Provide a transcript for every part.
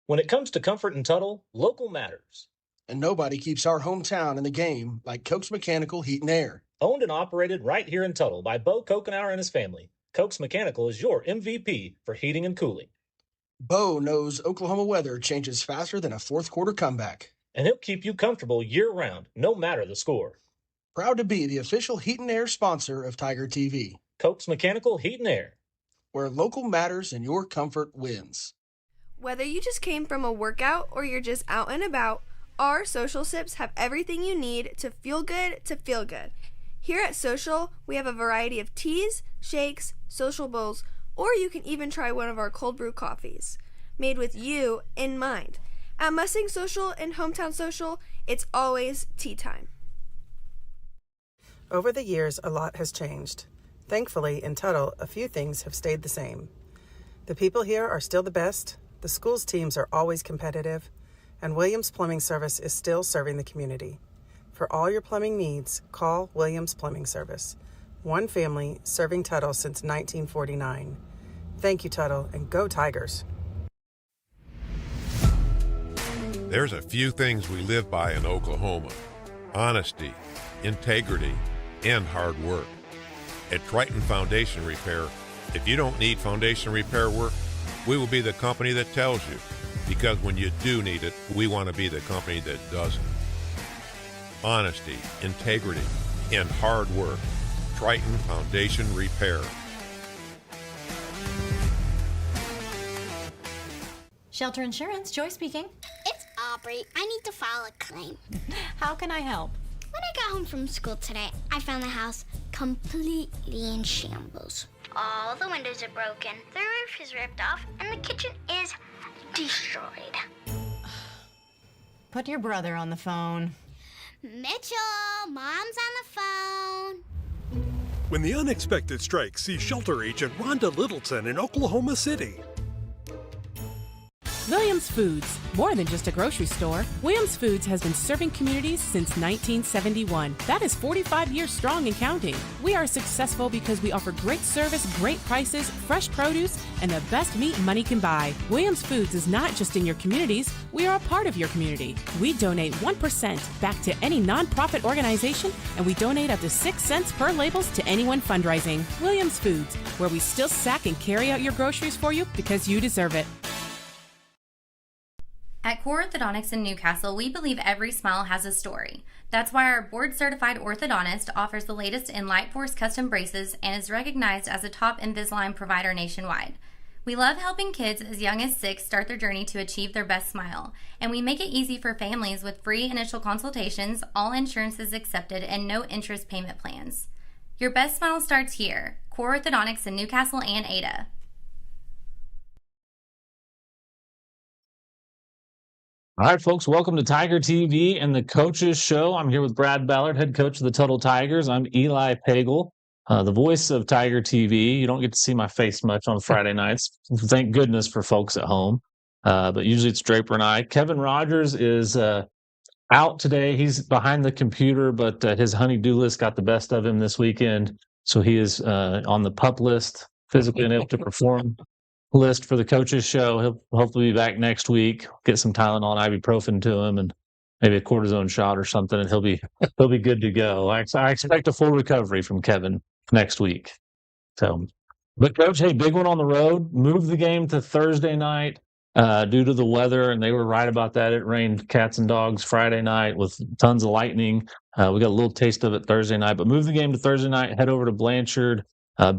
When it comes to comfort and Tuttle, local matters. And nobody keeps our hometown in the game like Coke's Mechanical Heat and Air. Owned and operated right here in Tuttle by Bo Kokenauer and his family, Coke's Mechanical is your MVP for heating and cooling. Bo knows Oklahoma weather changes faster than a fourth quarter comeback. And he'll keep you comfortable year-round, no matter the score. Proud to be the official Heat and Air sponsor of Tiger TV. Coke's Mechanical Heat and Air, where local matters and your comfort wins. Whether you just came from a workout or you're just out and about, our Social Sips have everything you need to feel good to feel good. Here at Social, we have a variety of teas, shakes, social bowls, or you can even try one of our cold brew coffees, made with you in mind. At Mustang Social and Hometown Social, it's always tea time. Over the years, a lot has changed. Thankfully, in Tuttle, a few things have stayed the same. The people here are still the best, the school's teams are always competitive, and Williams Plumbing Service is still serving the community. For all your plumbing needs, call Williams Plumbing Service. One family serving Tuttle since 1949. Thank you, Tuttle, and go Tigers. There's a few things we live by in Oklahoma: honesty, integrity, and hard work. At Triton Foundation Repair, if you don't need foundation repair work, we will be the company that tells you, because when you do need it, we want to be the company that doesn't. Honesty, integrity, and hard work. Triton Foundation Repair. Shelter Insurance, Joy speaking. It's Aubrey. I need to file a claim. How can I help? When I got home from school today, I found the house completely in shambles. All the windows are broken, the roof is ripped off, and the kitchen is destroyed. Put your brother on the phone. Mitchell, Mom's on the phone. When the unexpected strikes, see shelter agent Rhonda Littleton in Oklahoma City. Williams Foods, more than just a grocery store. Williams Foods has been serving communities since 1971. That is 45 years strong and counting. We are successful because we offer great service, great prices, fresh produce, and the best meat money can buy. Williams Foods is not just in your communities, we are a part of your community. We donate 1% back to any nonprofit organization, and we donate up to 6 cents per labels to anyone fundraising. Williams Foods, where we still sack and carry out your groceries for you because you deserve it. At Core Orthodontics in Newcastle, we believe every smile has a story. That's why our board-certified orthodontist offers the latest in Lightforce custom braces and is recognized as a top Invisalign provider nationwide. We love helping kids as young as 6 start their journey to achieve their best smile, and we make it easy for families with free initial consultations, all insurances accepted, and no interest payment plans. Your best smile starts here. Core Orthodontics in Newcastle and Ada. All right, folks, welcome to Tiger TV and the Coaches Show. I'm here with Brad Ballard, head coach of the Tuttle Tigers. I'm Eli Pagel, the voice of Tiger TV. You don't get to see my face much on Friday nights. Thank goodness for folks at home. But usually it's Draper and I. Kevin Rogers is out today. He's behind the computer, but his honey-do list got the best of him this weekend. So he is on the PUP list, physically unable to perform list for the Coaches Show. He'll hopefully be back next week. Get some Tylenol and ibuprofen to him, and maybe a cortisone shot or something, and he'll be good to go. I expect a full recovery from Kevin next week. So, but Coach, hey, big one on the road. Moved the game to Thursday night due to the weather, and they were right about that. It rained cats and dogs Friday night with tons of lightning. We got a little taste of it Thursday night, but moved the game to Thursday night. Head over to Blanchard.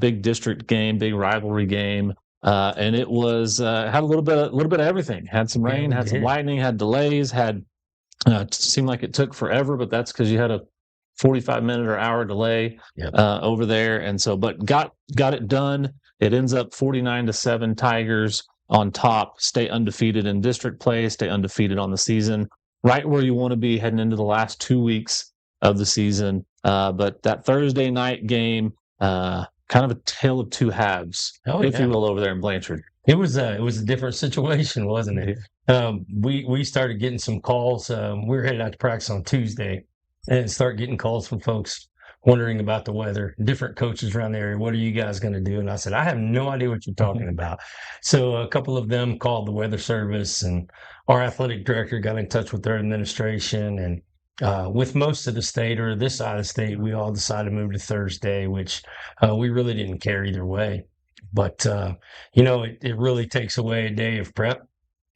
Big district game, big rivalry game. And it was had a little bit of everything. Had some rain, had some lightning, had delays, had seemed like it took forever, but that's because you had a 45-minute or hour delay over there. And so, but got it done. It ends up 49-7 Tigers on top, stay undefeated in district play, stay undefeated on the season, right where you want to be heading into the last 2 weeks of the season. But that Thursday night game, kind of a tale of two halves, if you will, over there in Blanchard. It was a different situation, wasn't it? We started getting some calls. We were headed out to practice on Tuesday and start getting calls from folks wondering about the weather. Different coaches around the area, what are you guys going to do? And I said, I have no idea what you're talking about. So a couple of them called the weather service, and our athletic director got in touch with their administration. And with most of the state, or this side of the state, we all decided to move to Thursday, which we really didn't care either way. But, it really takes away a day of prep.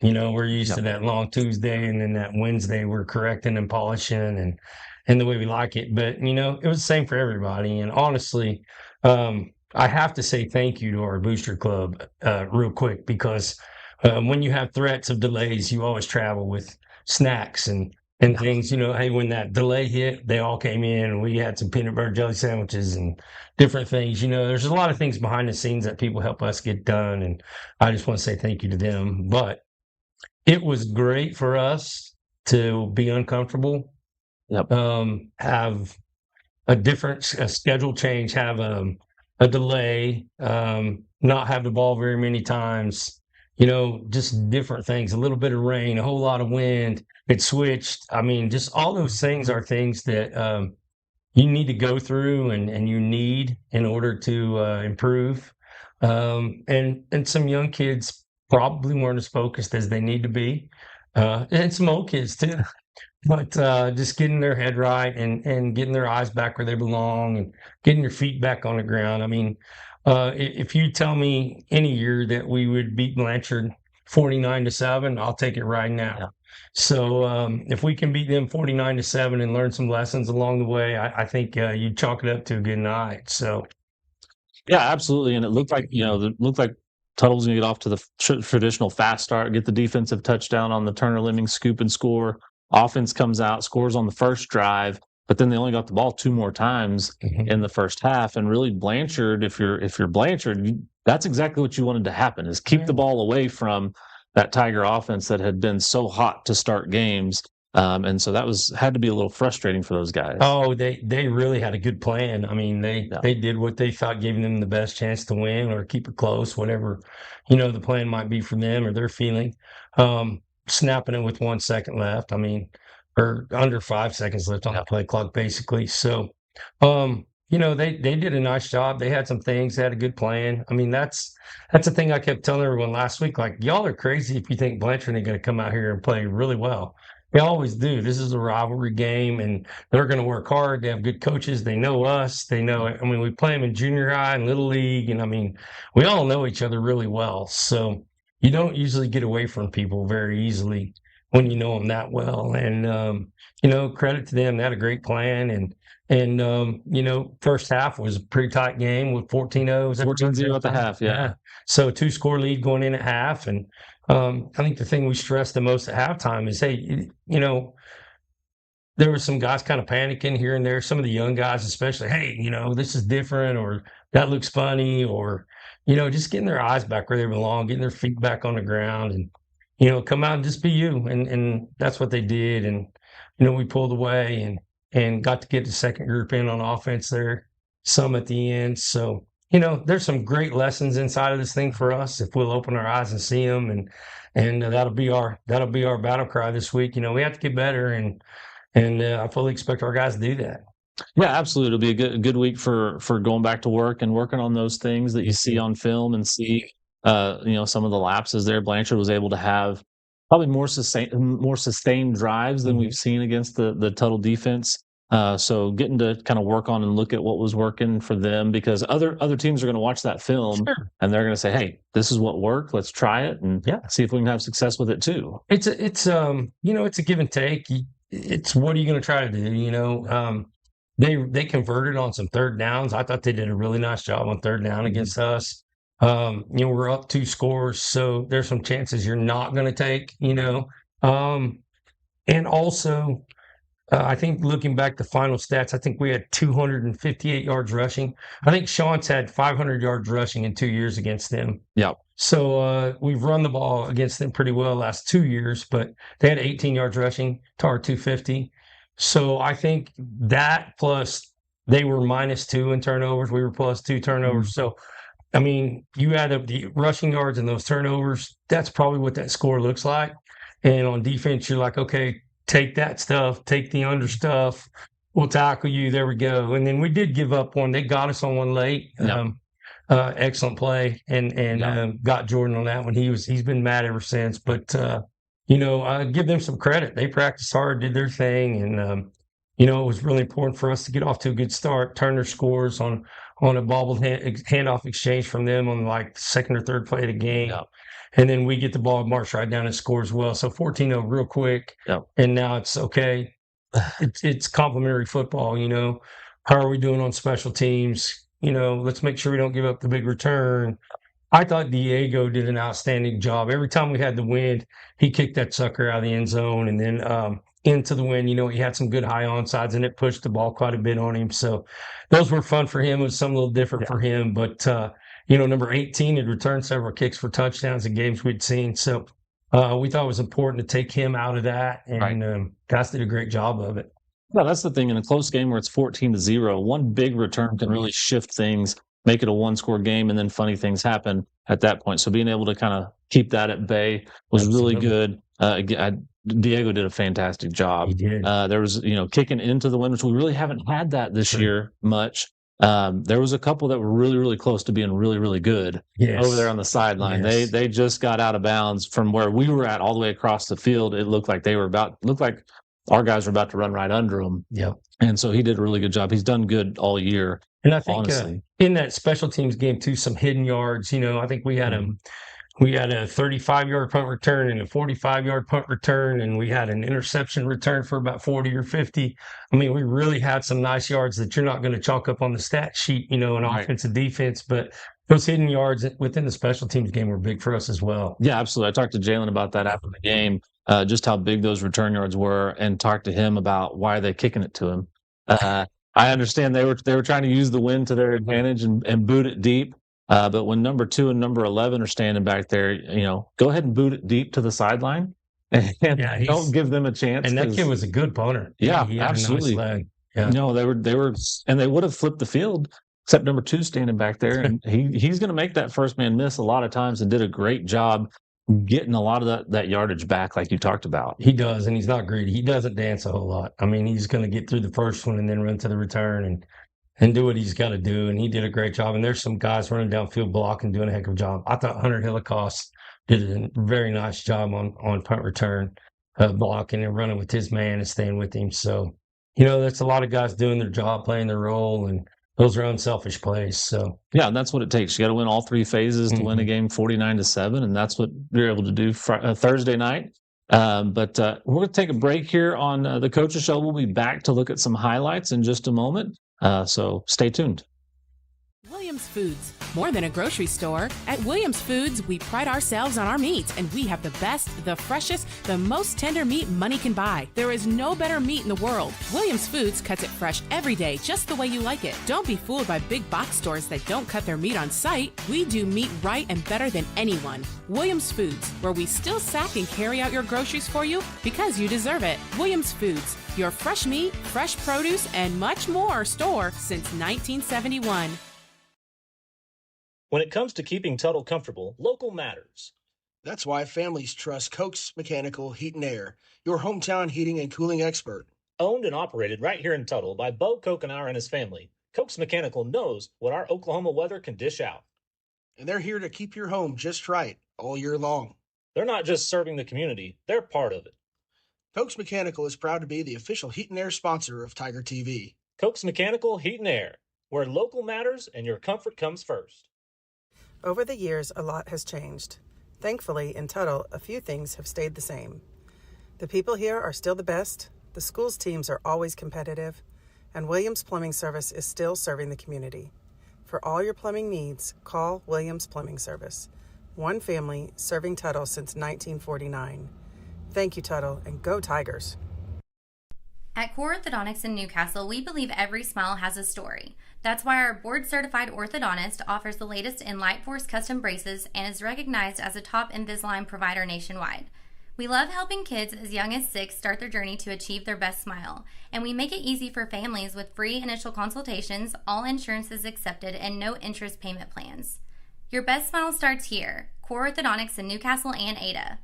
We're used to that long Tuesday, and then that Wednesday we're correcting and polishing and the way we like it. But, it was the same for everybody. And honestly, I have to say thank you to our booster club real quick, because when you have threats of delays, you always travel with snacks and things. Hey, when that delay hit, they all came in, and we had some peanut butter jelly sandwiches and different things. There's a lot of things behind the scenes that people help us get done, and I just want to say thank you to them. But it was great for us to be uncomfortable, have a schedule change, have a delay, not have the ball very many times, just different things, a little bit of rain, a whole lot of wind, it switched. I mean, just all those things are things that you need to go through and you need in order to improve. And some young kids probably weren't as focused as they need to be, and some old kids too. But just getting their head right and getting their eyes back where they belong and getting your feet back on the ground. I mean, if you tell me any year that we would beat Blanchard 49-7, I'll take it right now. Yeah. So if we can beat them 49-7 and learn some lessons along the way, I think you chalk it up to a good night. So, yeah, absolutely. And it looked like Tuttle's going to get off to the traditional fast start, get the defensive touchdown on the Turner Lemming scoop and score. Offense comes out, scores on the first drive, but then they only got the ball 2 more times in the first half. And really, Blanchard, if you're Blanchard, that's exactly what you wanted to happen: is keep the ball away from that Tiger offense that had been so hot to start games. And so that had to be a little frustrating for those guys. Oh, they really had a good plan. I mean, they did what they thought gave them the best chance to win or keep it close, whatever, the plan might be for them or their feeling. Snapping it with 1 second left. I mean, or under 5 seconds left on the play clock, basically. So, they did a nice job. They had some things. They had a good plan. I mean, that's the thing I kept telling everyone last week. Like, y'all are crazy if you think Blanchard ain't going to come out here and play really well. They always do. This is a rivalry game, and they're going to work hard. They have good coaches. They know us. They know. I mean, we play them in junior high and little league, and I mean, we all know each other really well. So you don't usually get away from people very easily when you know them that well. And credit to them. They had a great plan, and first half was a pretty tight game with 14-0. 14-0 at the half, yeah. So 2-score lead going in at half. And I think the thing we stressed the most at halftime is, hey, there were some guys kind of panicking here and there. Some of the young guys, especially, hey, this is different, or that looks funny, or, just getting their eyes back where they belong, getting their feet back on the ground, and, come out and just be you. And that's what they did. And, we pulled away and got to get the second group in on offense there, some at the end. So, there's some great lessons inside of this thing for us if we'll open our eyes and see them, and that'll be our battle cry this week. We have to get better, and I fully expect our guys to do that. Yeah, absolutely. It'll be a good week for going back to work and working on those things that you see on film and see some of the lapses there. Blanchard was able to have probably more sustained drives than we've seen against the Tuttle defense. So getting to kind of work on and look at what was working for them, because other teams are going to watch that film and they're going to say, "Hey, this is what worked. Let's try it and see if we can have success with it too." It's a give and take. It's what are you going to try to do? They converted on some third downs. I thought they did a really nice job on third down against us. We're up 2 scores, so there's some chances you're not going to take. And also, I think looking back to final stats, I think we had 258 yards rushing. I think Sean's had 500 yards rushing in 2 years against them. Yeah. So we've run the ball against them pretty well the last 2 years, but they had 18 yards rushing to our 250. So I think that plus they were -2 in turnovers. We were +2 turnovers. So, I mean, you add up the rushing yards and those turnovers, that's probably what that score looks like. And on defense, you're like, okay, take that stuff, take the under stuff, we'll tackle you. There we go. And then we did give up one. They got us on one late. Yep. Excellent play and got Jordan on that one. He's been mad ever since. But I give them some credit. They practiced hard, did their thing, and it was really important for us to get off to a good start. Turner scores on a bobbled handoff exchange from them on like the second or third play of the game. Yep. And then we get the ball, march right down and score as well. So 14-0 real quick. Yep. And now it's okay. It's complimentary football, How are we doing on special teams? Let's make sure we don't give up the big return. I thought Diego did an outstanding job. Every time we had the wind, he kicked that sucker out of the end zone. And then into the wind, he had some good high onsides, and it pushed the ball quite a bit on him. So those were fun for him. It was something a little different for him. But, number 18 had returned several kicks for touchdowns in games we'd seen. So we thought it was important to take him out of that. And guys did a great job of it. Yeah, that's the thing. In a close game where it's 14-0, one big return can really shift things, make it a one-score game, and then funny things happen at that point. So being able to kind of keep that at bay was really good. Diego did a fantastic job. He did. There was, kicking into the wind, which we really haven't had that this year much. There was a couple that were really, really close to being really, really good over there on the sideline. Yes. They just got out of bounds from where we were at all the way across the field. It looked like our guys were about to run right under him. Yeah. And so he did a really good job. He's done good all year. And I think honestly. In that special teams game too, some hidden yards. I think we had a 35-yard punt return and a 45-yard punt return, and we had an interception return for about 40 or 50. I mean, we really had some nice yards that you're not going to chalk up on the stat sheet, in offense and defense, but those hidden yards within the special teams game were big for us as well. Yeah, absolutely. I talked to Jalen about that after the game, just how big those return yards were, and talked to him about why they're kicking it to him. I understand they were trying to use the wind to their advantage and boot it deep. But when number 2 and number 11 are standing back there, go ahead and boot it deep to the sideline and don't give them a chance. And that kid was a good punter. Yeah, he had absolutely. A nice leg. Yeah. They were, and they would have flipped the field, except number 2 standing back there, and he's going to make that first man miss a lot of times, and did a great job getting a lot of that yardage back, like you talked about. He does, and he's not greedy. He doesn't dance a whole lot. I mean, he's going to get through the first one and then run to the return and do what he's got to do. And he did a great job. And there's some guys running downfield blocking, doing a heck of a job. I thought Hunter Hillicost did a very nice job on punt return, blocking and running with his man and staying with him. So, that's a lot of guys doing their job, playing their role, and those are unselfish plays. So yeah, and that's what it takes. You got to win all 3 phases to win a game 49-7, and that's what they're able to do Thursday night. But we're going to take a break here on the Coaches Show. We'll be back to look at some highlights in just a moment. So stay tuned. Williams Foods, more than a grocery store. At Williams Foods, we pride ourselves on our meats, and we have the best, the freshest, the most tender meat money can buy. There is no better meat in the world. Williams Foods cuts it fresh every day, just the way you like it. Don't be fooled by big box stores that don't cut their meat on site. We do meat right and better than anyone. Williams Foods, where we still sack and carry out your groceries for you because you deserve it. Williams Foods, your fresh meat, fresh produce, and much more store since 1971. When it comes to keeping Tuttle comfortable, local matters. That's why families trust Koch's Mechanical Heat and Air, your hometown heating and cooling expert. Owned and operated right here in Tuttle by Bo Kokenauer and his family, Koch's Mechanical knows what our Oklahoma weather can dish out. And they're here to keep your home just right all year long. They're not just serving the community, they're part of it. Koch's Mechanical is proud to be the official Heat and Air sponsor of Tiger TV. Koch's Mechanical Heat and Air, where local matters and your comfort comes first. Over the years, a lot has changed. Thankfully, in Tuttle, a few things have stayed the same. The people here are still the best, the school's teams are always competitive, and Williams Plumbing Service is still serving the community. For all your plumbing needs, call Williams Plumbing Service. One family serving Tuttle since 1949. Thank you, Tuttle, and go Tigers. At Core Orthodontics in Newcastle, we believe every smile has a story. That's why our board-certified orthodontist offers the latest in Lightforce custom braces and is recognized as a top Invisalign provider nationwide. We love helping kids as young as 6 start their journey to achieve their best smile, and we make it easy for families with free initial consultations, all insurances accepted, and no interest payment plans. Your best smile starts here. Core Orthodontics in Newcastle and Ada.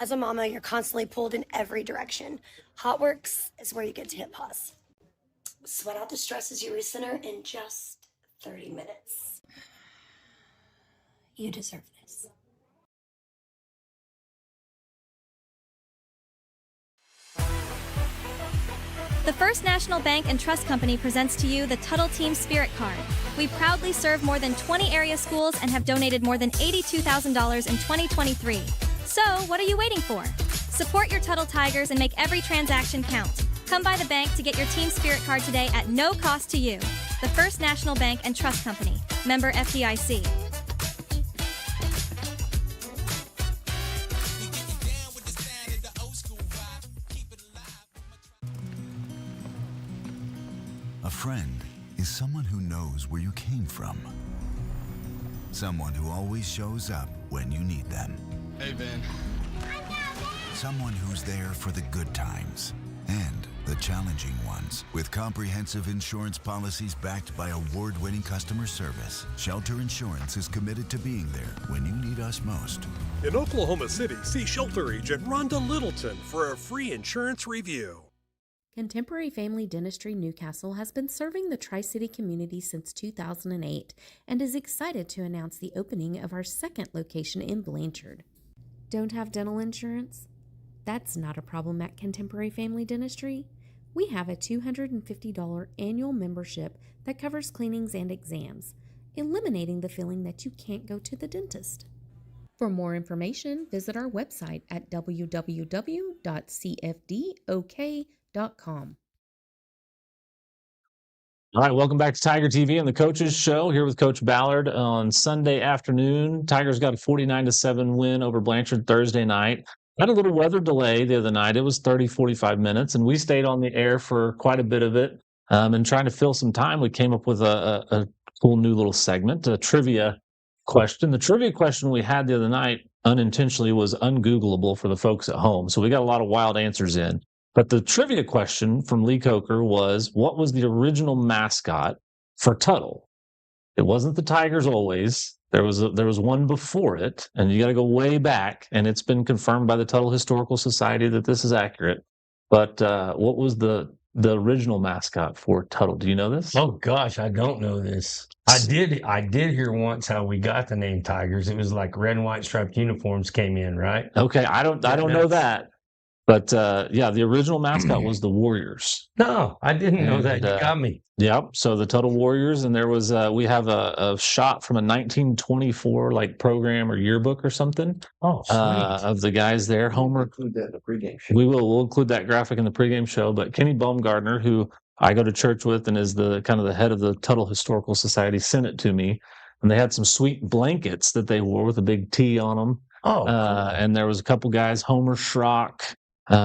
As a mama, you're constantly pulled in every direction. HotWorks is where you get to hit pause. Sweat out the stress as you recenter in just 30 minutes. You deserve this. The First National Bank and Trust Company presents to you the Tuttle Team Spirit Card. We proudly serve more than 20 area schools and have donated more than $82,000 in 2023. So, what are you waiting for? Support your Tuttle Tigers and make every transaction count. Come by the bank to get your Team Spirit Card today at no cost to you. The First National Bank and Trust Company. Member FDIC. A friend is someone who knows where you came from. Someone who always shows up when you need them. Hey, Ben. Someone who's there for the good times and the challenging ones. With comprehensive insurance policies backed by award-winning customer service, Shelter Insurance is committed to being there when you need us most. In Oklahoma City, see Shelter Agent Rhonda Littleton for a free insurance review. Contemporary Family Dentistry Newcastle has been serving the Tri-City community since 2008 and is excited to announce the opening of our second location in Blanchard. Don't have dental insurance? That's not a problem at Contemporary Family Dentistry. We have a $250 annual membership that covers cleanings and exams, eliminating the feeling that you can't go to the dentist. For more information, visit our website at www.cfdok.com. All right, welcome back to Tiger TV and the Coaches Show. Here with Coach Ballard on Sunday afternoon. Tigers got a 49-7 win over Blanchard Thursday night. Had a little weather delay the other night. It was 30, 45 minutes, and we stayed on the air for quite a bit of it. And trying to fill some time, we came up with a cool new little segment, a trivia question. The trivia question we had the other night unintentionally was ungoogleable for the folks at home. So we got a lot of wild answers in. But the trivia question from Lee Coker was, what was the original mascot for Tuttle? It wasn't the Tigers always. There was one before it, and you got to go way back, and it's been confirmed by the Tuttle Historical Society that this is accurate. But what was the original mascot for Tuttle? Do you know this? Oh gosh, I don't know this. I did hear once how we got the name Tigers. It was like red and white striped uniforms came in, right? Okay, I don't know that. But yeah, the original mascot was the Warriors. No, I didn't know that. You got me. Yep. So the Tuttle Warriors, and there was we have a shot from a 1924 like program or yearbook or something. Oh, sweet. Of the guys there. Homer. Include that in the pregame show. We'll include that graphic in the pregame show. But Kenny Baumgartner, who I go to church with and is the kind of the head of the Tuttle Historical Society, sent it to me, and they had some sweet blankets that they wore with a big T on them. Oh, cool. And there was a couple guys, Homer Schrock.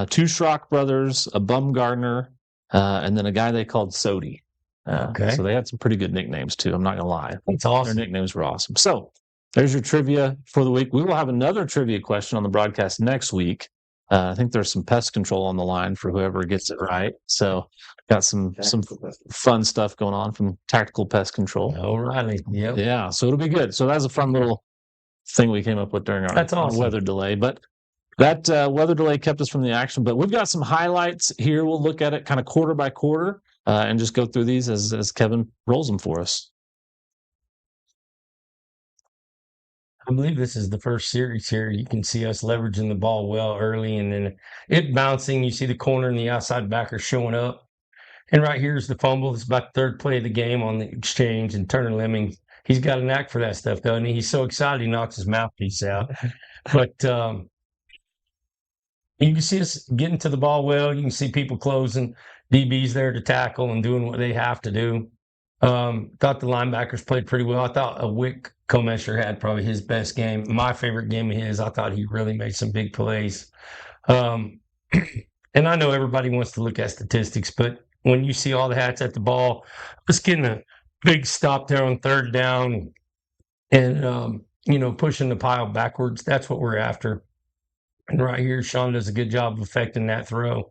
Two Schrock brothers, a Baumgartner, and then a guy they called Sody. Okay. So they had some pretty good nicknames too. I'm not gonna lie. That's awesome. Their nicknames were awesome. So there's your trivia for the week. We will have another trivia question on the broadcast next week. I think there's some pest control on the line for whoever gets it right. So got some fun stuff going on from Tactical Pest Control. O'Reilly. Yep. Yeah. So it'll be good. So that's a fun little thing we came up with during our awesome. weather delay. But that weather delay kept us from the action, but we've got some highlights here. We'll look at it kind of quarter by quarter and just go through these as Kevin rolls them for us. I believe this is the first series here. You can see us leveraging the ball well early, and then it bouncing. You see the corner and the outside backer showing up. And right here's the fumble. It's about the third play of the game on the exchange, and Turner Lemming, he's got a knack for that stuff, doesn't he? He's so excited he knocks his mouthpiece out. But you can see us getting to the ball well. You can see people closing, DBs there to tackle and doing what they have to do. Thought the linebackers played pretty well. I thought Wick Comesher had probably his best game. My favorite game of his. I thought he really made some big plays. And I know everybody wants to look at statistics, but when you see all the hats at the ball, just getting a big stop there on third down and, pushing the pile backwards, that's what we're after. And right here, Sean does a good job of affecting that throw.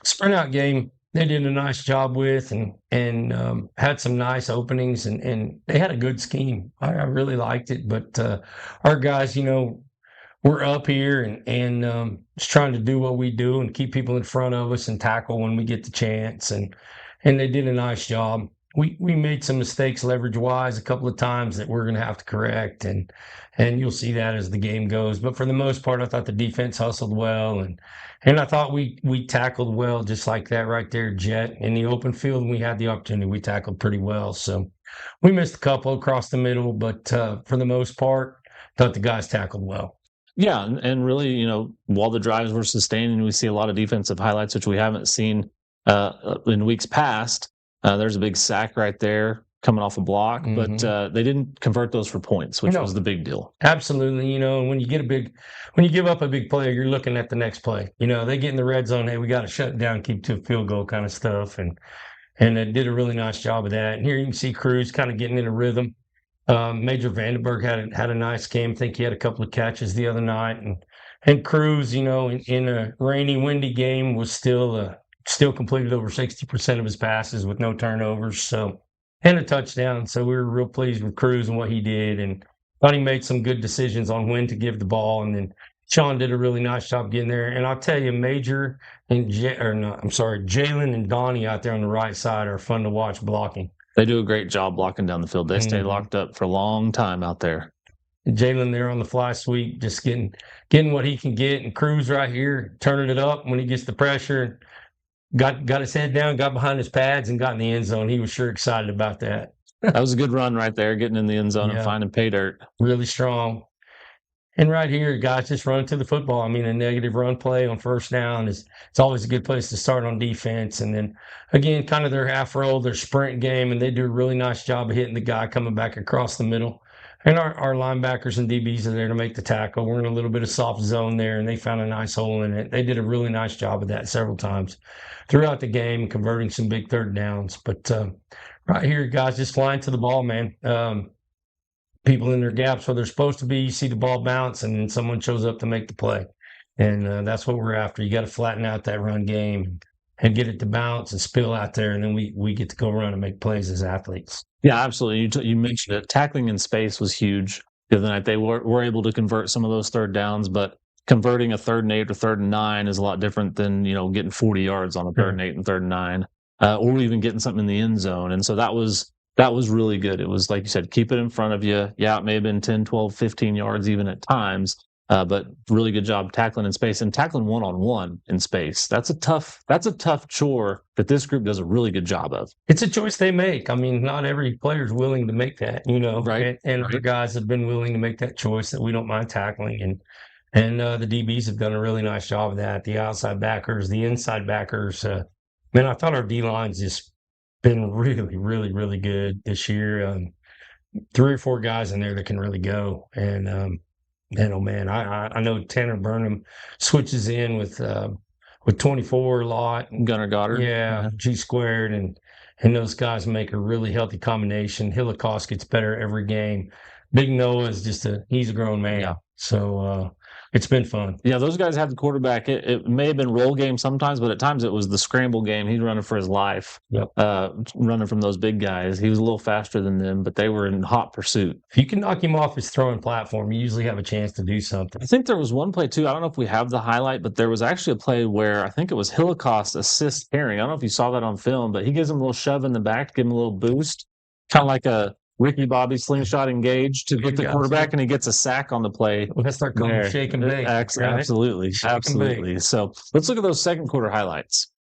Sprint out game, they did a nice job with and had some nice openings and they had a good scheme. I really liked it. But our guys, we're up here and just trying to do what we do and keep people in front of us and tackle when we get the chance. And they did a nice job. We made some mistakes leverage wise a couple of times that we're going to have to correct, and you'll see that as the game goes. But for the most part, I thought the defense hustled well, and I thought we tackled well, just like that right there, Jet, in the open field. When we had the opportunity, we tackled pretty well. So we missed a couple across the middle, but for the most part, thought the guys tackled well. Yeah, and really, while the drives were sustained, and we see a lot of defensive highlights, which we haven't seen in weeks past. There's a big sack right there coming off a block, but they didn't convert those for points, which was the big deal. Absolutely. When you give up a big play, you're looking at the next play. They get in the red zone, hey, we got to shut it down, keep to a field goal kind of stuff, and it did a really nice job of that. And here you can see Cruz kind of getting in a rhythm. Major Vandenberg had a nice game. I think he had a couple of catches the other night, and Cruz, in a rainy, windy game, was still completed over 60% of his passes with no turnovers. So, and a touchdown. So we were real pleased with Cruz and what he did, and thought he made some good decisions on when to give the ball. And then Sean did a really nice job getting there. And I'll tell you, Major and Jalen and Donnie out there on the right side are fun to watch blocking. They do a great job blocking down the field. They stay locked up for a long time out there. Jalen there on the fly sweep, just getting what he can get, and Cruz right here turning it up when he gets the pressure. Got his head down, got behind his pads, and got in the end zone. He was sure excited about that. That was a good run right there, getting in the end zone and finding pay dirt. Really strong. And right here, guys, just run to the football. I mean, a negative run play on first down it's always a good place to start on defense. And then, again, kind of their half roll, their sprint game, and they do a really nice job of hitting the guy coming back across the middle. And our linebackers and DBs are there to make the tackle. We're in a little bit of soft zone there, and they found a nice hole in it. They did a really nice job of that several times throughout the game, converting some big third downs. But right here, guys, just flying to the ball, man. People in their gaps where they're supposed to be, you see the ball bounce, and then someone shows up to make the play. And that's what we're after. You got to flatten out that run game and get it to bounce and spill out there, and then we get to go around and make plays as athletes. Yeah, absolutely. You mentioned it. Tackling in space was huge the other night. They were able to convert some of those third downs, but converting a 3rd and 8 or 3rd and 9 is a lot different than getting 40 yards on a 3rd and 8 and 3rd and 9, or even getting something in the end zone. And so that was really good. It was, like you said, keep it in front of you. Yeah, it may have been 10, 12, 15 yards even at times, but really good job tackling in space and tackling one-on-one in space. That's a tough chore that this group does a really good job of. It's a choice they make. I mean, not every player is willing to make that, right? And other guys have been willing to make that choice that we don't mind tackling. And the DBs have done a really nice job of that. The outside backers, the inside backers. Man, I thought our D-line's just been really, really, really good this year. 3 or 4 guys in there that can really go. And I know Tanner Burnham switches in with 24 a lot. Gunnar Goddard. Yeah, G squared, and those guys make a really healthy combination. Hillicost gets better every game. Big Noah is he's a grown man. Yeah. So it's been fun. Yeah, those guys have the quarterback. It may have been roll game sometimes, but at times it was the scramble game. He's running for his life, running from those big guys. He was a little faster than them, but they were in hot pursuit. If you can knock him off his throwing platform, you usually have a chance to do something. I think there was one play, too. I don't know if we have the highlight, but there was actually a play where I think it was Hillicost assists Herring. I don't know if you saw that on film, but he gives him a little shove in the back to give him a little boost, kind of like a Ricky Bobby slingshot engaged to get the quarterback, and he gets a sack on the play. Let's start calling shake and bake. Absolutely. Absolutely. So let's look at those second quarter highlights.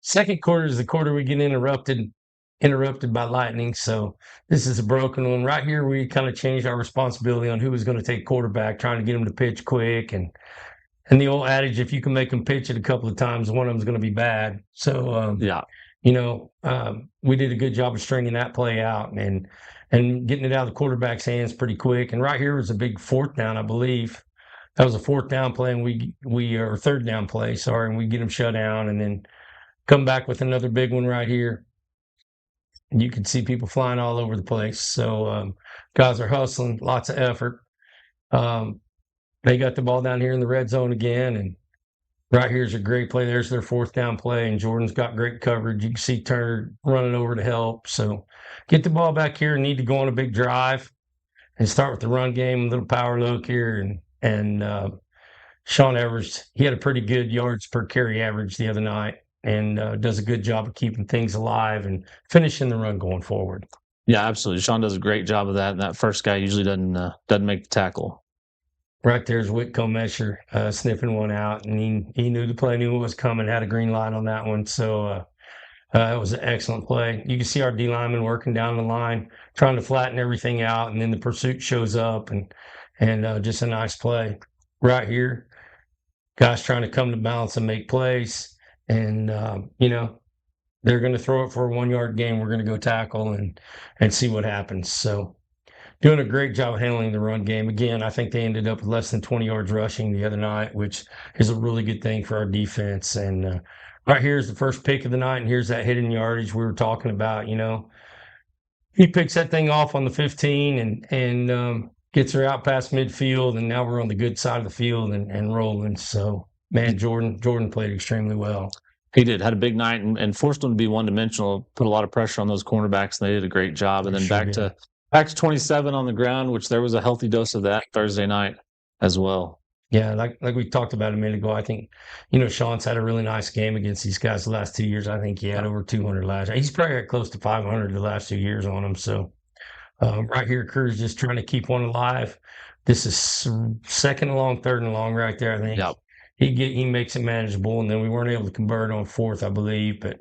Second quarter is the quarter we get interrupted by lightning. So this is a broken one. Right here, we kind of changed our responsibility on who was going to take quarterback, trying to get him to pitch quick. And the old adage, if you can make them pitch it a couple of times, one of them is going to be bad. So, we did a good job of stringing that play out and getting it out of the quarterback's hands pretty quick. And right here was a big 4th down, I believe. That was a 4th down play, and or 3rd down play, sorry, and we get them shut down and then come back with another big one right here. And you can see people flying all over the place. So guys are hustling, lots of effort. They got the ball down here in the red zone again, and right here's a great play. There's their 4th down play, and Jordan's got great coverage. You can see Turner running over to help. So get the ball back here and need to go on a big drive. and start with the run game, a little power look here, and Sean Evers, he had a pretty good yards per carry average the other night, and does a good job of keeping things alive and finishing the run going forward. Yeah, absolutely. Sean does a great job of that, and that first guy usually doesn't make the tackle. Right there's Whitcomb Mesher sniffing one out, and he knew the play, knew what was coming, had a green light on that one. So it was an excellent play. You can see our D lineman working down the line, trying to flatten everything out, and then the pursuit shows up, and just a nice play right here. Guys trying to come to balance and make plays, and they're going to throw it for a 1 yard gain. We're going to go tackle and see what happens. So doing a great job of handling the run game. Again, I think they ended up with less than 20 yards rushing the other night, which is a really good thing for our defense. And right here is the first pick of the night, and here's that hidden yardage we were talking about. He picks that thing off on the 15 and gets her out past midfield, and now we're on the good side of the field and rolling. So, man, Jordan played extremely well. He did, had a big night and forced them to be one-dimensional, put a lot of pressure on those cornerbacks, and they did a great job. And then back to 27 on the ground, which there was a healthy dose of that Thursday night as well. Yeah, like we talked about a minute ago, I think, Sean's had a really nice game against these guys the last 2 years. I think he had over 200 last year. He's probably got close to 500 the last 2 years on him. So right here, Kerr's just trying to keep one alive. This is second and long, third and long right there, I think. Yep. He makes it manageable, and then we weren't able to convert on fourth, I believe. But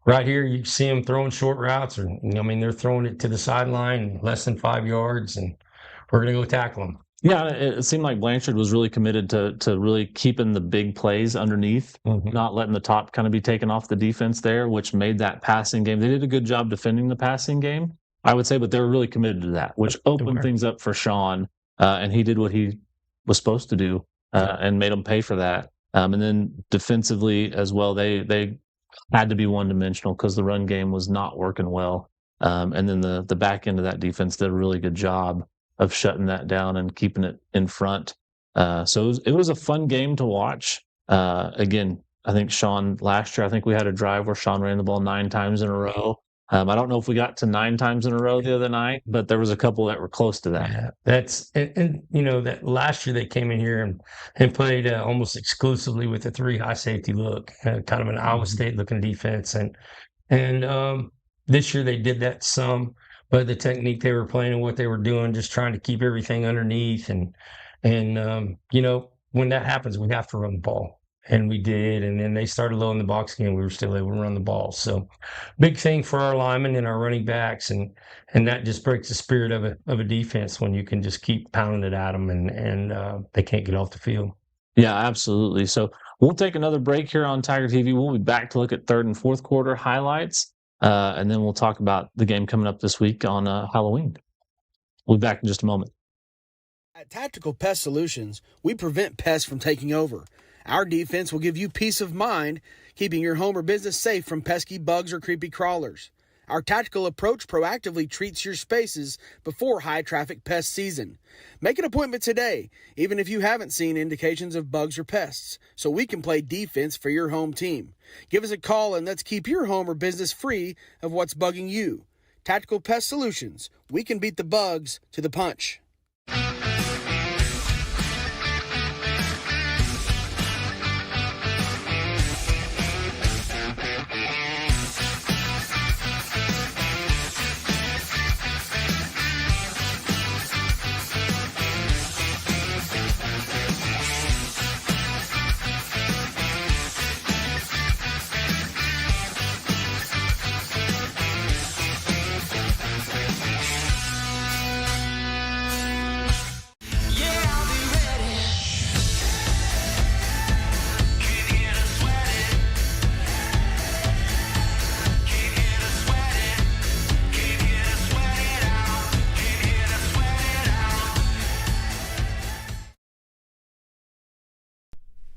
right here, you see them throwing short routes, they're throwing it to the sideline, less than 5 yards, and we're going to go tackle them. Yeah, it seemed like Blanchard was really committed to really keeping the big plays underneath, not letting the top kind of be taken off the defense there, which made that passing game. They did a good job defending the passing game, I would say, but they were really committed to that, which opened things up for Sean, and he did what he was supposed to do and made them pay for that. And then defensively as well, they had to be one-dimensional because the run game was not working well. And then the back end of that defense did a really good job of shutting that down and keeping it in front. So it was a fun game to watch. Again, I think Sean, last year, I think we had a drive where Sean ran the ball 9 times in a row. I don't know if we got to 9 times in a row the other night, but there was a couple that were close to that. Yeah, that last year they came in here and played almost exclusively with a 3 high safety look, kind of an Iowa State looking defense. And this year they did that some, but the technique they were playing and what they were doing, just trying to keep everything underneath. And when that happens, we have to run the ball. And we did, and then they started low in the box again. We were still able to run the ball. So, big thing for our linemen and our running backs, and that just breaks the spirit of a defense when you can just keep pounding it at them, and they can't get off the field. Yeah, absolutely. So we'll take another break here on Tiger TV. We'll be back to look at third and fourth quarter highlights, and then we'll talk about the game coming up this week on Halloween. We'll be back in just a moment. At Tactical Pest Solutions, we prevent pests from taking over. Our defense will give you peace of mind, keeping your home or business safe from pesky bugs or creepy crawlers. Our tactical approach proactively treats your spaces before high-traffic pest season. Make an appointment today, even if you haven't seen indications of bugs or pests, so we can play defense for your home team. Give us a call and let's keep your home or business free of what's bugging you. Tactical Pest Solutions. We can beat the bugs to the punch.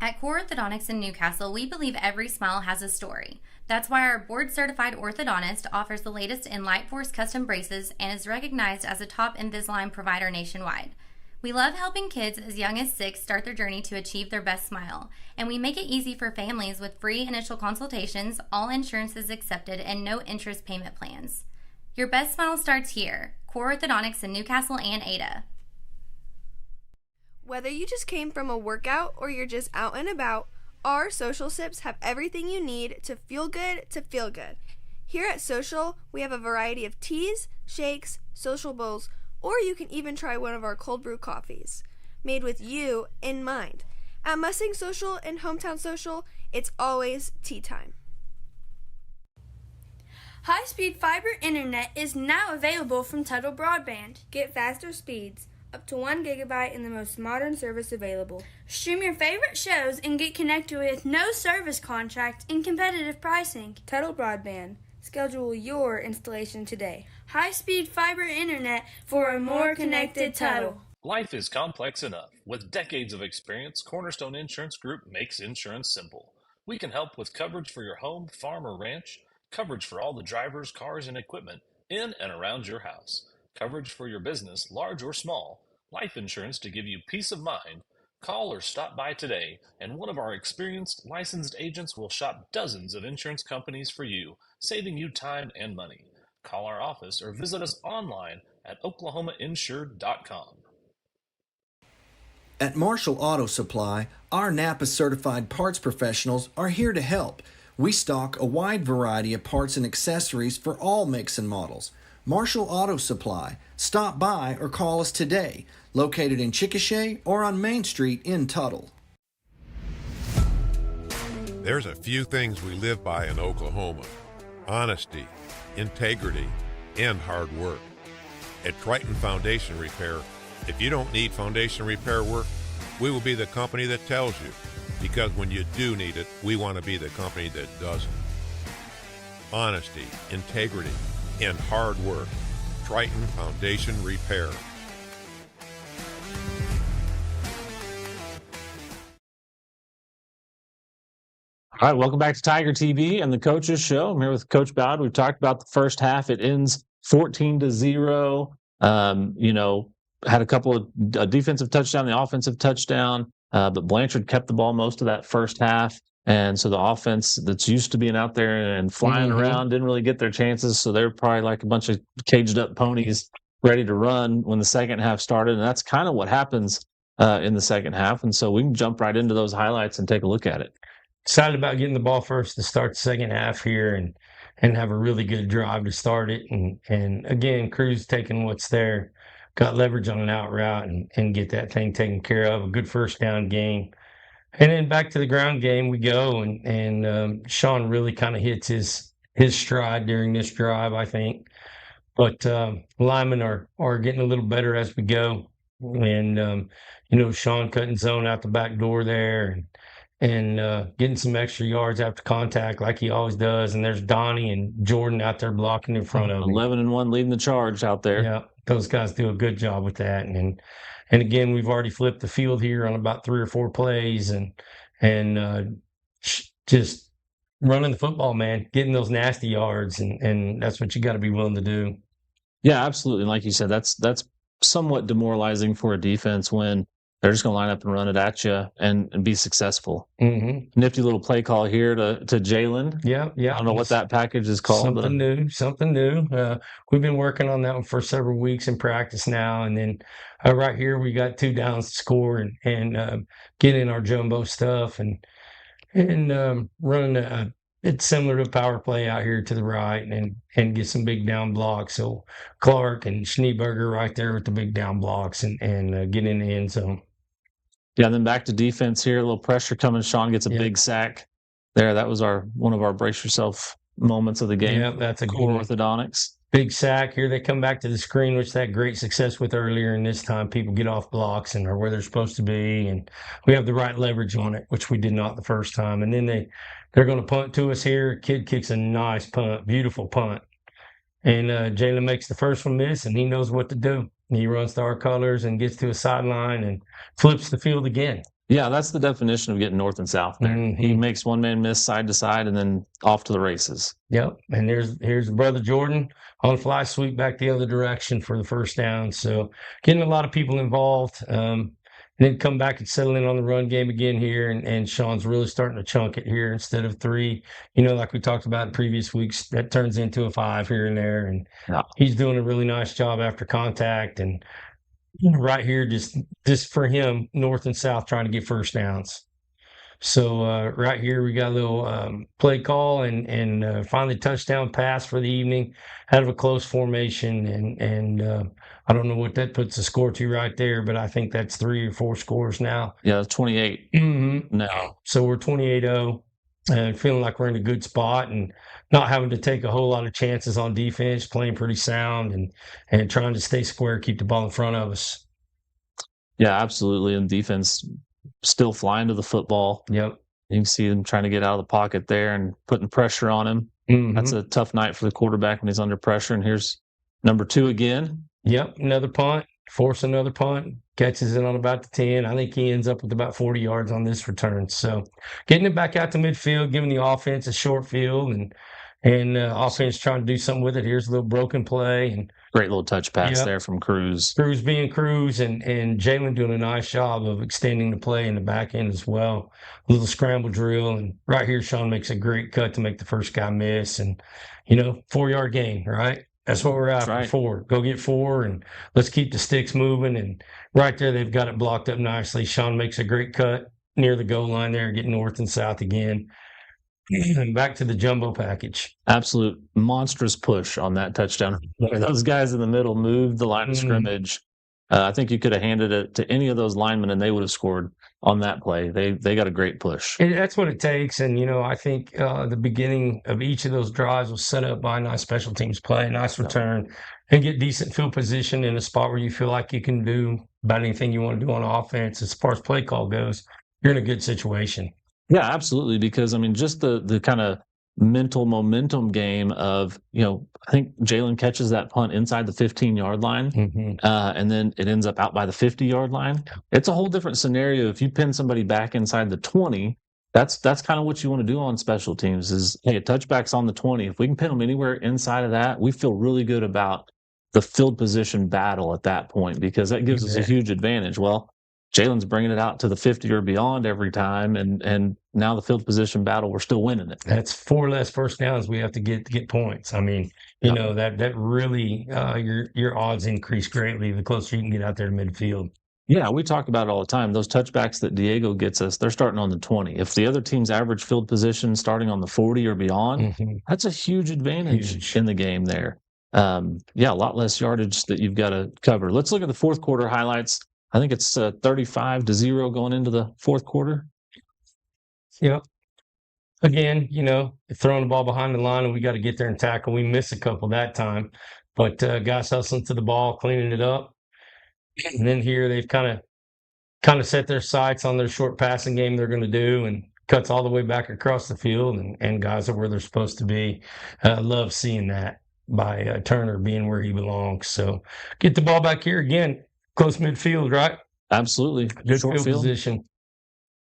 At Core Orthodontics in Newcastle, we believe every smile has a story. That's why our board-certified orthodontist offers the latest in Lightforce custom braces and is recognized as a top Invisalign provider nationwide. We love helping kids as young as 6 start their journey to achieve their best smile, and we make it easy for families with free initial consultations, all insurances accepted, and no interest payment plans. Your best smile starts here. Core Orthodontics in Newcastle and Ada. Whether you just came from a workout or you're just out and about, our Social Sips have everything you need to feel good to feel good. Here at Social, we have a variety of teas, shakes, social bowls, or you can even try one of our cold brew coffees, made with you in mind. At Mustang Social and Hometown Social, it's always tea time. High-speed fiber internet is now available from Tuttle Broadband. Get faster speeds, up to 1 gigabyte in the most modern service available. Stream your favorite shows and get connected with no service contract and competitive pricing. Tuttle Broadband. Schedule your installation today. High-speed fiber internet for a more connected Tuttle. Life is complex enough. With decades of experience, Cornerstone Insurance Group makes insurance simple. We can help with coverage for your home, farm, or ranch, coverage for all the drivers, cars, and equipment in and around your house, coverage for your business, large or small, life insurance to give you peace of mind. Call or stop by today, and one of our experienced, licensed agents will shop dozens of insurance companies for you, saving you time and money. Call our office or visit us online at oklahomainsured.com. At Marshall Auto Supply, our Napa certified parts professionals are here to help. We stock a wide variety of parts and accessories for all makes and models. Marshall Auto Supply. Stop by or call us today. Located in Chickasha or on Main Street in Tuttle. There's a few things we live by in Oklahoma: honesty, integrity, and hard work. At Triton Foundation Repair, if you don't need foundation repair work, we will be the company that tells you, because when you do need it, we want to be the company that doesn't. Honesty, integrity, and hard work. Triton Foundation Repair. All right, welcome back to Tiger TV and the Coaches Show. I'm here with Coach Ballard. We've talked about the first half. It ends 14-0. Had a couple of defensive touchdown, the offensive touchdown, but Blanchard kept the ball most of that first half. And so the offense that's used to being out there and flying around didn't really get their chances. So they're probably like a bunch of caged up ponies ready to run when the second half started. And that's kind of what happens in the second half. And so we can jump right into those highlights and take a look at it. Excited about getting the ball first to start the second half here and have a really good drive to start it. And again, Cruz taking what's there, got leverage on an out route and get that thing taken care of. A good first down game. And then back to the ground game we go, and Sean really kind of hits his stride during this drive, I think. But linemen are getting a little better as we go. And, Sean cutting zone out the back door there and getting some extra yards after contact like he always does. And there's Donnie and Jordan out there blocking in front of him. 11-1 leading the charge out there. Yeah, those guys do a good job with that. And again, we've already flipped the field here on about 3 or 4 plays and just running the football, man, getting those nasty yards. And that's what you got to be willing to do. Yeah, absolutely. And like you said, that's somewhat demoralizing for a defense when they're just going to line up and run it at you and be successful. Mm-hmm. Nifty little play call here to Jalen. Yeah. I don't know what that package is called. Something new. We've been working on that one for several weeks in practice now. And then right here, we got 2 downs to score and get in our jumbo stuff and running it's similar to power play out here to the right and get some big down blocks. So Clark and Schneeberger right there with the big down blocks and get in the end zone. Yeah, and then back to defense here. A little pressure coming. Sean gets a big sack there. That was one of our brace yourself moments of the game. Yeah, that's a Core Orthodontics. Big sack. Here they come back to the screen, which they had great success with earlier. And this time people get off blocks and are where they're supposed to be. And we have the right leverage on it, which we did not the first time. And then they're going to punt to us here. Kid kicks a nice punt, beautiful punt. And Jalen makes the first one miss, and he knows what to do. He runs to our colors and gets to a sideline and flips the field again. Yeah, that's the definition of getting north and south there. Mm-hmm. He makes one man miss side to side and then off to the races. Yep. And here's brother Jordan on the fly sweep back the other direction for the first down. So getting a lot of people involved. and then come back and settle in on the run game again here. And Sean's really starting to chunk it here instead of 3. Like we talked about in previous weeks, that turns into a 5 here and there. And he's doing a really nice job after contact. And right here, just for him, north and south, trying to get first downs. So right here, we got a little play call and finally touchdown pass for the evening out of a close formation. And I don't know what that puts the score to right there, but I think that's 3 or 4 scores now. Yeah, 28 now. So we're 28-0 and feeling like we're in a good spot and not having to take a whole lot of chances on defense, playing pretty sound and trying to stay square, keep the ball in front of us. Yeah, absolutely. And defense still flying to the football. Yep. You can see them trying to get out of the pocket there and putting pressure on him. That's a tough night for the quarterback when he's under pressure. And here's number 2 again. Yep, another punt, force another punt, catches it on about the 10. I think he ends up with about 40 yards on this return. So getting it back out to midfield, giving the offense a short field and offense trying to do something with it. Here's a little broken play. And great little touch pass there from Cruz. Cruz being Cruz and Jalen doing a nice job of extending the play in the back end as well. A little scramble drill. And right here, Sean makes a great cut to make the first guy miss. And, 4-yard gain, right? That's what we're after, 4. Go get 4, and let's keep the sticks moving. And right there, they've got it blocked up nicely. Sean makes a great cut near the goal line there, getting north and south again. And back to the jumbo package. Absolute monstrous push on that touchdown. Those guys in the middle moved the line of scrimmage. I think you could have handed it to any of those linemen, and they would have scored on that play. They got a great push. And that's what it takes. And, I think the beginning of each of those drives was set up by a nice special teams play, nice return, and get decent field position in a spot where you feel like you can do about anything you want to do on offense. As far as play call goes, you're in a good situation. Yeah, absolutely. Because, just the kind of mental momentum game of, I think Jalen catches that punt inside the 15-yard line, and then it ends up out by the 50-yard line. It's a whole different scenario. If you pin somebody back inside the 20, that's kind of what you want to do on special teams is, hey, a touchback's on the 20. If we can pin them anywhere inside of that, we feel really good about the field position battle at that point because that gives us a huge advantage. Well, Jalen's bringing it out to the 50 or beyond every time, and now the field position battle, we're still winning it. That's 4 less first downs we have to get points. That really your odds increase greatly the closer you can get out there to midfield. Yeah, we talk about it all the time. Those touchbacks that Diego gets us, they're starting on the 20. If the other team's average field position starting on the 40 or beyond, that's a huge advantage in the game there. A lot less yardage that you've got to cover. Let's look at the fourth quarter highlights. I think it's 35-0 going into the fourth quarter. Yep. Again, throwing the ball behind the line and we got to get there and tackle. We missed a couple that time, but guys hustling to the ball, cleaning it up. And then here they've kind of set their sights on their short passing game they're going to do and cuts all the way back across the field and guys are where they're supposed to be. Love seeing that by Turner being where he belongs. So get the ball back here again. Close midfield, right? Absolutely. Good short field position.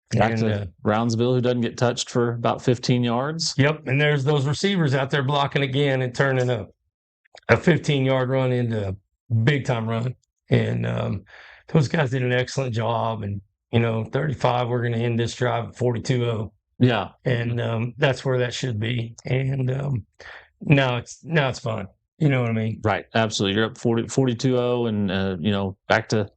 Back to Brownsville, who doesn't get touched for about 15 yards. Yep, and there's those receivers out there blocking again and turning a 15-yard run into a big-time run. And those guys did an excellent job. And, 35, we're going to end this drive at 42-0. Yeah. And that's where that should be. And now it's fun. You know what I mean? Right. Absolutely. You're up 42-0 and, back to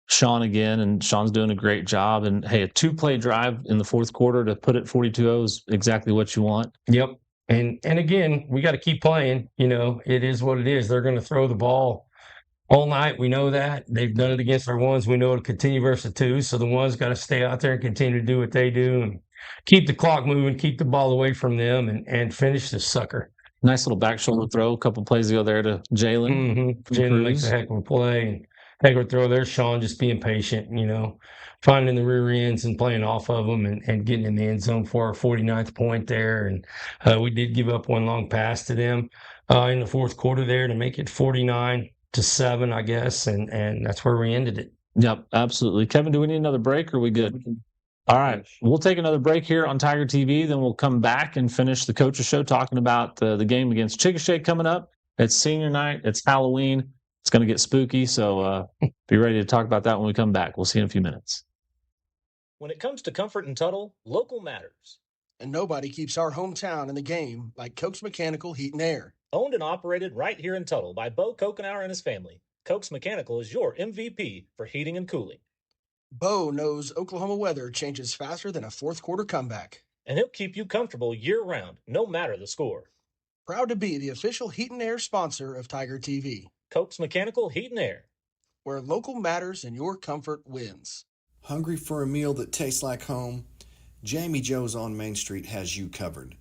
Sean again, and Sean's doing a great job. And, hey, a 2-play drive in the fourth quarter to put it 42-0 is exactly what you want. Yep. And again, we got to keep playing. It is what it is. They're going to throw the ball all night. We know that. They've done it against our ones. We know it'll continue versus the 2s. So the ones got to stay out there and continue to do what they do and keep the clock moving, keep the ball away from them, and finish this sucker. Nice little back shoulder throw a couple plays ago there to Jalen. Jalen makes a heck of a play. And heck of a throw there. Sean just being patient, finding the rear ends and playing off of them and getting in the end zone for our 49th point there. And we did give up one long pass to them in the fourth quarter there to make it 49-7, I guess. And that's where we ended it. Yep, absolutely. Kevin, do we need another break or are we good? All right, we'll take another break here on Tiger TV. Then we'll come back and finish the Coaches Show talking about the game against Chickasha coming up. It's senior night. It's Halloween. It's going to get spooky. So be ready to talk about that when we come back. We'll see you in a few minutes. When it comes to comfort and Tuttle, local matters. And nobody keeps our hometown in the game like Coke's Mechanical Heat and Air. Owned and operated right here in Tuttle by Bo Kokenauer and his family, Coke's Mechanical is your MVP for heating and cooling. Bo knows Oklahoma weather changes faster than a fourth quarter comeback. And he'll keep you comfortable year-round, no matter the score. Proud to be the official Heat and Air sponsor of Tiger TV. Coke's Mechanical Heat and Air. Where local matters and your comfort wins. Hungry for a meal that tastes like home? Jamie Joe's on Main Street has you covered.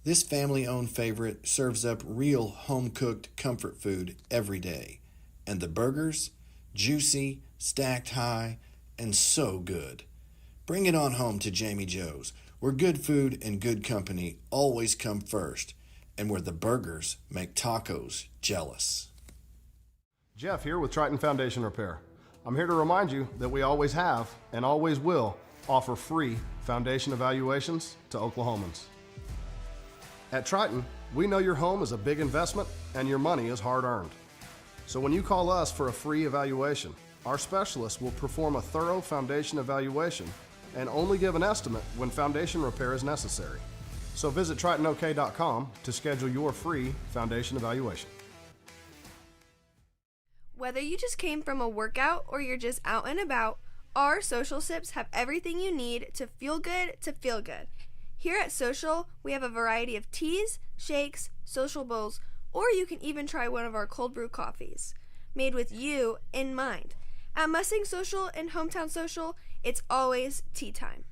This family-owned favorite serves up real home-cooked comfort food every day. And the burgers? Juicy, stacked high, and so good. Bring it on home to Jamie Joe's, where good food and good company always come first, and where the burgers make tacos jealous. Jeff here with Triton Foundation Repair. I'm here to remind you that we always have and always will offer free foundation evaluations to Oklahomans. At Triton, we know your home is a big investment and your money is hard earned. So when you call us for a free evaluation, our specialists will perform a thorough foundation evaluation and only give an estimate when foundation repair is necessary. So visit TritonOK.com to schedule your free foundation evaluation. Whether you just came from a workout or you're just out and about, our Social Sips have everything you need to feel good to feel good. Here at Social, we have a variety of teas, shakes, social bowls, or you can even try one of our cold brew coffees, made with you in mind. At Mustang Social and Hometown Social, it's always tea time.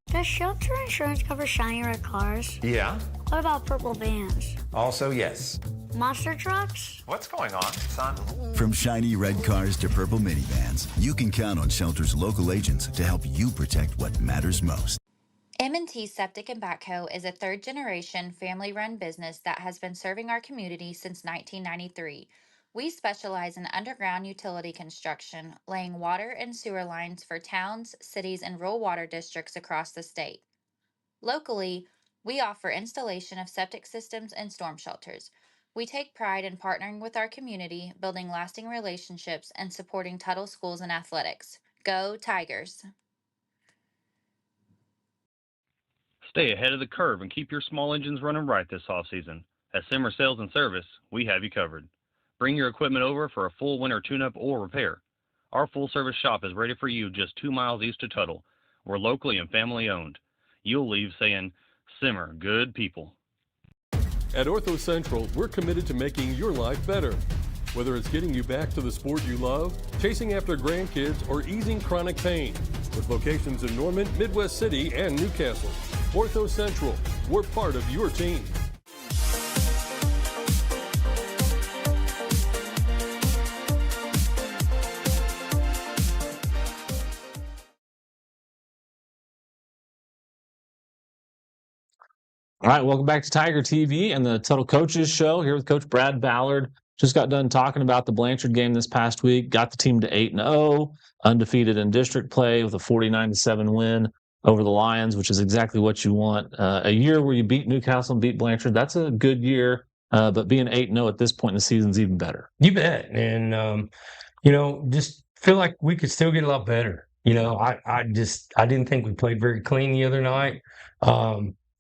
Does shelter insurance cover shiny red cars? Yeah. What about purple vans? Also, yes. Monster trucks? What's going on, son? From shiny red cars to purple minivans, you can count on Shelter's local agents to help you protect what matters most. M&T Septic and Backhoe is a third-generation family-run business that has been serving our community since 1993. We specialize in underground utility construction, laying water and sewer lines for towns, cities, and rural water districts across the state. Locally, we offer installation of septic systems and storm shelters. We take pride in partnering with our community, building lasting relationships, and supporting Tuttle schools and athletics. Go Tigers! Stay ahead of the curve and keep your small engines running right this off-season. At Simmer Sales and Service, we have you covered. Bring your equipment over for a full winter tune-up or repair. Our full-service shop is ready for you just 2 miles east of Tuttle. We're locally and family-owned. You'll leave saying, Simmer, good people. At Ortho Central, we're committed to making your life better. Whether it's getting you back to the sport you love, chasing after grandkids, or easing chronic pain. With locations in Norman, Midwest City, and Newcastle. Ortho Central, we're part of your team. All right, welcome back to Tiger TV and the Tuttle Coaches Show. Here with Coach Brad Ballard. Just got done talking about the Blanchard game this past week. Got the team to 8-0, undefeated in district play with a 49-7 win over the Lions, which is exactly what you want. A year where you beat Newcastle and beat Blanchard, that's a good year. But being 8-0 at this point in the season is even better. You bet. And, just feel like we could still get a lot better. I didn't think we played very clean the other night.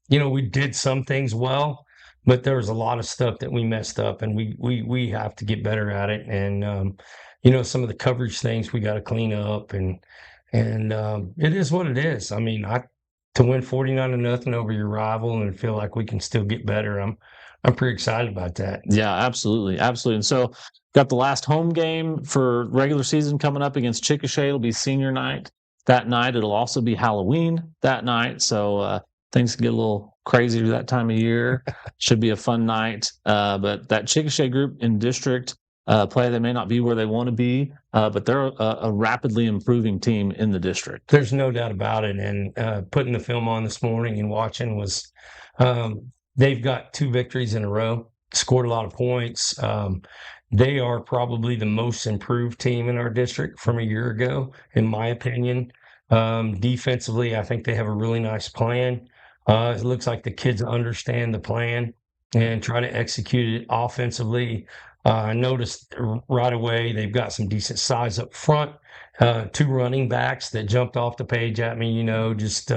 We did some things well, but there was a lot of stuff that we messed up, and we have to get better at it. And, some of the coverage things we got to clean up, and it is what it is. I mean, to win 49-0 over your rival and feel like we can still get better, I'm pretty excited about that. Yeah, absolutely. Absolutely. And so got the last home game for regular season coming up against Chickasha. It'll be senior night that night. It'll also be Halloween that night. So things get a little crazier that time of year. Should be a fun night. But that Chickasha group in district play, they may not be where they want to be, but they're a rapidly improving team in the district. There's no doubt about it. And putting the film on this morning and watching was they've got 2 victories in a row, scored a lot of points. They are probably the most improved team in our district from a year ago, in my opinion. Defensively, I think they have a really nice plan. It looks like the kids understand the plan and try to execute it offensively. I noticed right away they've got some decent size up front. 2 running backs that jumped off the page at me. Just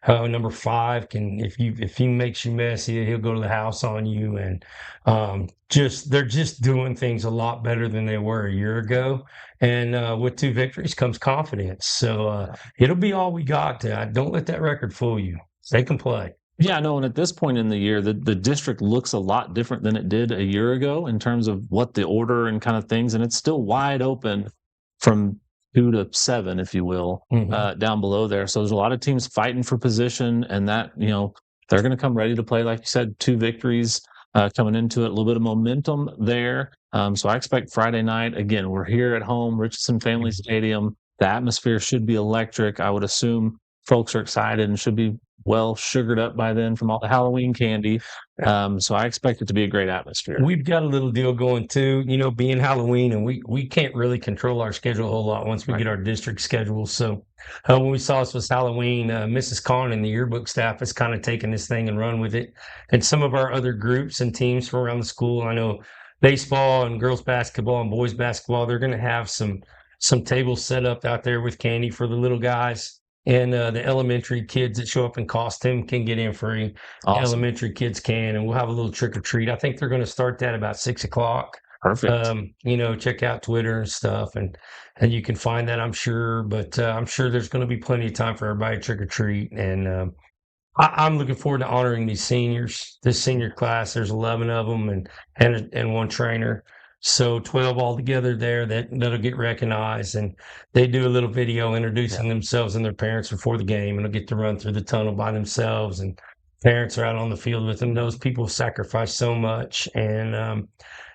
number 5 if he makes you messy, he'll go to the house on you. And they're just doing things a lot better than they were a year ago. And with 2 victories comes confidence. So it'll be all we got. Don't let that record fool you. They can play. Yeah, no, and at this point in the year, the district looks a lot different than it did a year ago in terms of what the order and kind of things, and it's still wide open from 2 to 7, if you will, down below there. So there's a lot of teams fighting for position, and that, they're going to come ready to play. Like you said, 2 victories coming into it, a little bit of momentum there. So I expect Friday night, again, we're here at home, Richardson Family Stadium. The atmosphere should be electric. I would assume folks are excited and should be well sugared up by then from all the Halloween candy. So I expect it to be a great atmosphere. We've got a little deal going too, being Halloween, and we can't really control our schedule a whole lot once we get our district schedule. So when we saw this was Halloween, Mrs. Kahn and the yearbook staff has kind of taken this thing and run with it. And some of our other groups and teams from around the school, I know baseball and girls basketball and boys basketball, they're going to have some tables set up out there with candy for the little guys. And the elementary kids that show up in costume can get in free. Awesome. Elementary kids can, and we'll have a little trick or treat. I think they're going to start that about 6:00. Perfect. Check out Twitter and stuff, and you can find that, I'm sure. But I'm sure there's going to be plenty of time for everybody to trick or treat. And I'm looking forward to honoring these seniors. This senior class, there's 11 of them, and 1 trainer. So 12 altogether there that'll get recognized, and they do a little video introducing themselves and their parents before the game, and they'll get to run through the tunnel by themselves, and parents are out on the field with them. Those people sacrifice so much, and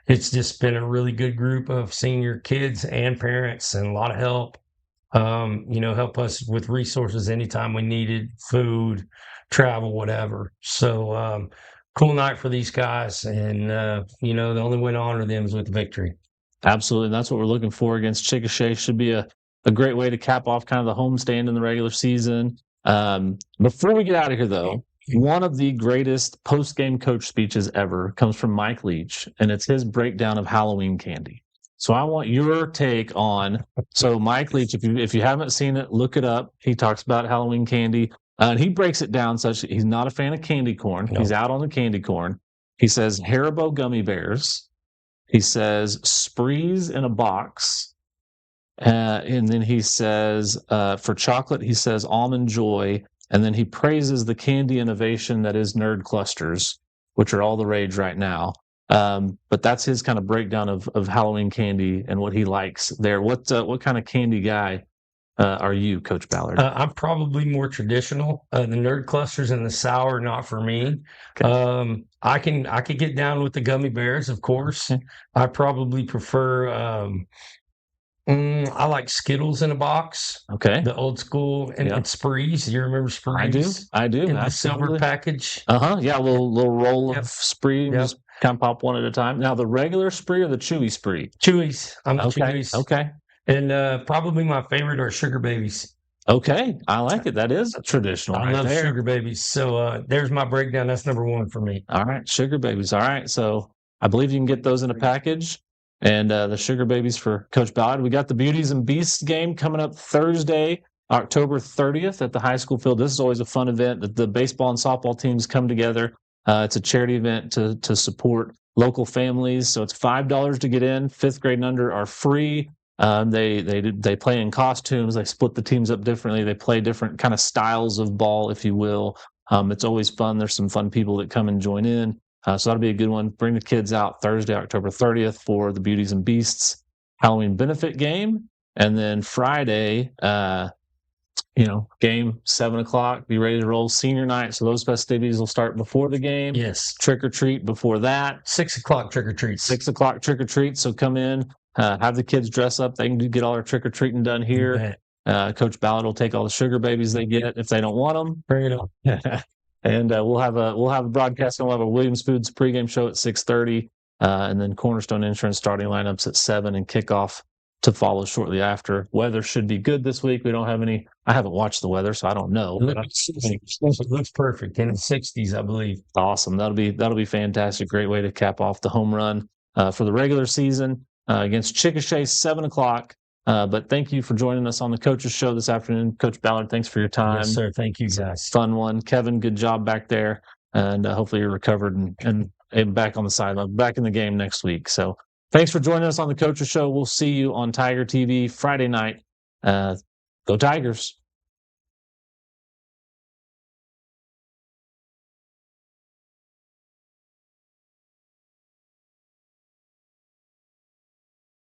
it's just been a really good group of senior kids and parents, and a lot of help. Help us with resources anytime we needed, food, travel, whatever. So cool night for these guys, and the only way to honor them is with the victory. Absolutely, and that's what we're looking for against Chickasha. Should be a great way to cap off kind of the homestand in the regular season. Before we get out of here, though, one of the greatest post-game coach speeches ever comes from Mike Leach, and it's his breakdown of Halloween candy. So I want your take on. So Mike Leach, if you haven't seen it, look it up. He talks about Halloween candy. And he breaks it down such that he's not a fan of candy corn. No. He's out on the candy corn. He says Haribo gummy bears. He says Sprees in a box. And then he says for chocolate, he says Almond Joy. And then he praises the candy innovation that is Nerd Clusters, which are all the rage right now. But that's his kind of breakdown of Halloween candy and what he likes there. What kind of candy guy are you, Coach Ballard? I'm probably more traditional. The Nerd Clusters and the sour, not for me. Okay. I could get down with the gummy bears, of course. I probably prefer. I like Skittles in a box. Okay. The old school and Sprees. You remember Sprees? I do. In the silver package. Yeah, a little roll of Spree. Just kind of pop one at a time. Now, the regular Spree or the chewy Spree? Chewies. I'm the okay. Chewies. Okay. And probably my favorite are Sugar Babies. Okay, I like it. That is traditional. I love Sugar Babies. So there's my breakdown. That's number 1 for me. All right, Sugar Babies. All right, so I believe you can get those in a package. And the Sugar Babies for Coach Ballard. We got the Beauties and Beasts game coming up Thursday, October 30th at the high school field. This is always a fun event. The baseball and softball teams come together. It's a charity event to support local families. So it's $5 to get in. 5th grade and under are free. They play in costumes. They split the teams up differently. They play different kind of styles of ball, if you will. It's always fun. There's some fun people that come and join in. So that'll be a good one. Bring the kids out Thursday, October 30th for the Beauties and Beasts Halloween benefit game. And then Friday, game 7:00. Be ready to roll senior night. So those festivities will start before the game. Yes. Trick or treat before that. 6:00 trick or treat. 6:00 trick or treat. So come in. Have the kids dress up. They can get all their trick-or-treating done here. Coach Ballard will take all the Sugar Babies they get if they don't want them. Bring it on. And we'll have a broadcast. We'll have a Williams Foods pregame show at 6:30, and then Cornerstone Insurance starting lineups at 7, and kickoff to follow shortly after. Weather should be good this week. We don't have any. I haven't watched the weather, so I don't know. It looks perfect in the 60s, I believe. Awesome. That'll be fantastic. Great way to cap off the home run. for the regular season against Chickasha, 7 o'clock. But thank you for joining us on the Coaches Show this afternoon. Coach Ballard, thanks for your time. Yes, sir. Thank you, It's guys. a fun one. Kevin, good job back there. And hopefully you're recovered and back on the sideline, back in the game next week. So thanks for joining us on the Coaches Show. We'll see you on Tiger TV Friday night. Go Tigers.